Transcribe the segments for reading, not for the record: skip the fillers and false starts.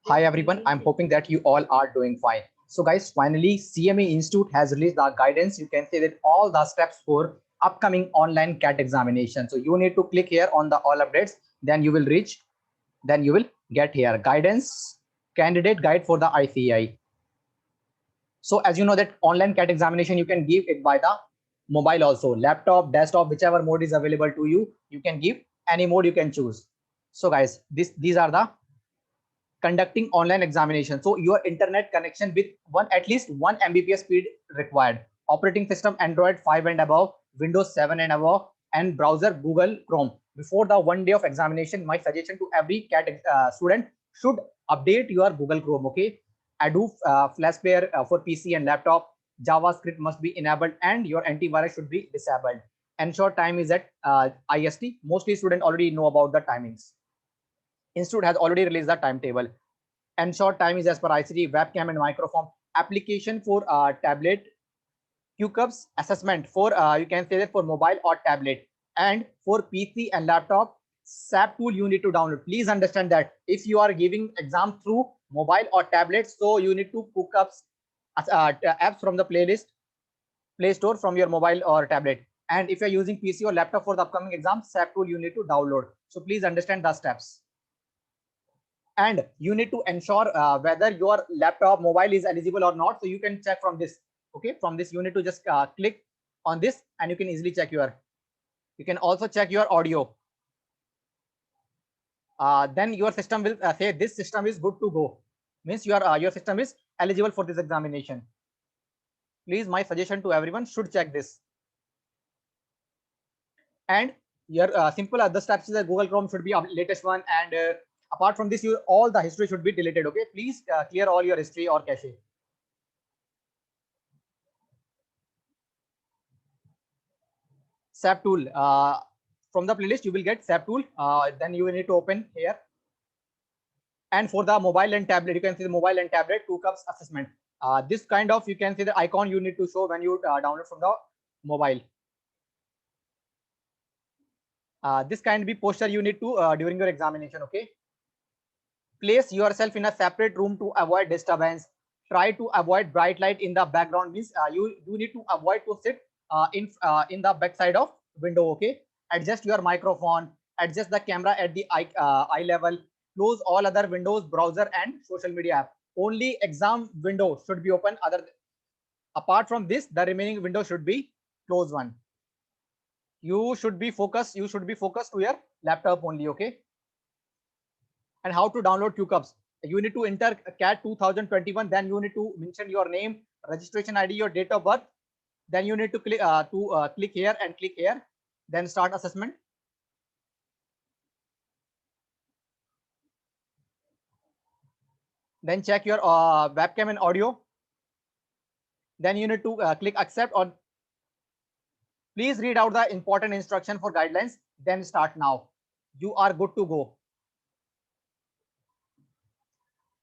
Hi everyone, I'm hoping that you all are doing fine. So guys, finally CME Institute has released the guidance. You can see that all the steps for upcoming online CAT examination. So you need to click here on the all updates, then you will reach, then you will get here guidance, candidate guide for the ICAI. So as you know that online CAT examination, you can give it by the mobile also, laptop, desktop, whichever mode is available to you. You can give any mode you can choose. So guys, these are the conducting online examination. So your internet connection with at least 1 Mbps speed required. Operating system Android 5 and above, Windows 7 and above, and browser Google Chrome. Before the 1 day of examination, my suggestion to every CAT student should update your Google Chrome. Okay, Adobe Flash Player for PC and laptop. JavaScript must be enabled and your antivirus should be disabled. Ensure time is at IST. Mostly students already know about the timings. Institute has already released the timetable. Ensure time is as per ICT, webcam and microphone. Application for tablet, QCUBS assessment for you can say that for mobile or tablet, and for PC and laptop. SAP tool you need to download. Please understand that if you are giving exam through mobile or tablet, so you need to cook up apps from the Play Store from your mobile or tablet. And if you're using PC or laptop for the upcoming exam, SAP tool you need to download. So please understand the steps. And you need to ensure whether your laptop mobile is eligible or not. So you can check from this. Okay, from this you need to just click on this and you can easily check you can also check your audio. Then your system will say this system is good to go, means your system is eligible for this examination. Please, my suggestion to everyone should check this. And your simple other steps is that Google Chrome should be latest one, and apart from this, all the history should be deleted. Okay, please clear all your history or cache. SAP tool, from the playlist you will get SAP tool. Then you will need to open here. And for the mobile and tablet, you can see the mobile and tablet QCUBS assessment. This kind of, you can see the icon you need to show when you download from the mobile. This can be posture you need to during your examination. Okay, place yourself in a separate room to avoid disturbance. Try to avoid bright light in the background, means you need to avoid to sit in the back side of window. Okay, adjust your microphone, adjust the camera at the eye level, close all other windows, browser and social media app. Only exam window should be open. Apart from this, the remaining window should be closed one. You should be focused to your laptop only. Okay, and how to download QCUBS? You need to enter CAT 2021. Then you need to mention your name, registration ID, your date of birth. Then you need to click here and click here. Then start assessment. Then check your webcam and audio. Then you need to click accept, or please read out the important instruction for guidelines. Then start now. You are good to go.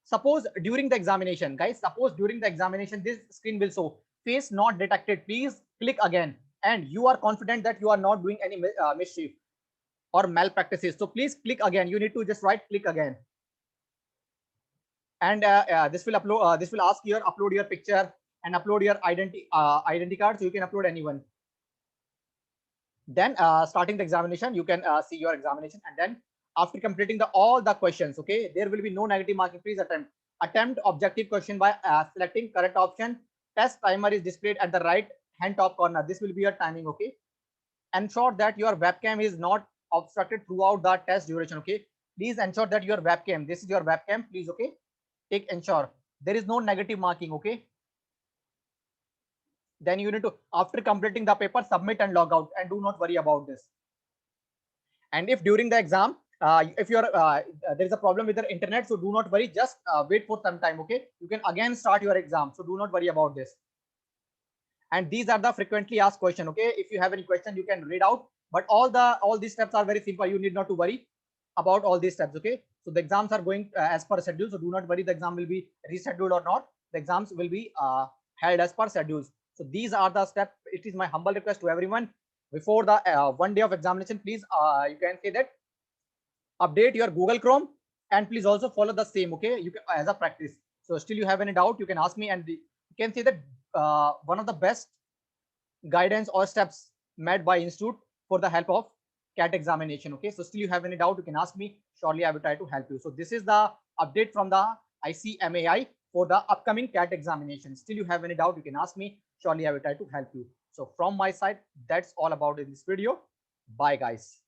Suppose during the examination, guys, this screen will show face not detected. Please click again, and you are confident that you are not doing any mischief or malpractices. So please click again. You need to just right click again, and this will upload. This will ask you upload your picture and upload your identity card. So you can upload anyone. Then starting the examination, you can see your examination, and then after completing all the questions, okay, there will be no negative marking. Please attempt objective question by selecting correct option. Test timer is displayed at the right hand top corner. This will be your timing. Okay, ensure that your webcam is not obstructed throughout the test duration. Okay, please ensure that your webcam, this is your webcam, please. Okay, ensure there is no negative marking. Okay, then you need to, after completing the paper, submit and log out, and do not worry about this. And if during the exam, if there is a problem with the internet, so do not worry, just wait for some time. Okay, you can again start your exam, so do not worry about this. And these are the frequently asked question. Okay, if you have any question, you can read out, but all these steps are very simple. You need not to worry about all these steps. Okay, so the exams are going as per schedule, so do not worry the exam will be rescheduled or not. The exams will be held as per schedules. So these are the steps. It is my humble request to everyone, before the 1 day of examination, please, you can say that update your Google Chrome, and please also follow the same, okay, you can, as a practice. So still you have any doubt, you can ask me, and you can see that one of the best guidance or steps made by institute for the help of CAT examination. Okay, so still you have any doubt, you can ask me, surely I will try to help you. So this is the update from the ICMAI for the upcoming CAT examination. Still you have any doubt, you can ask me, surely I will try to help you. So from my side, that's all about in this video. Bye guys.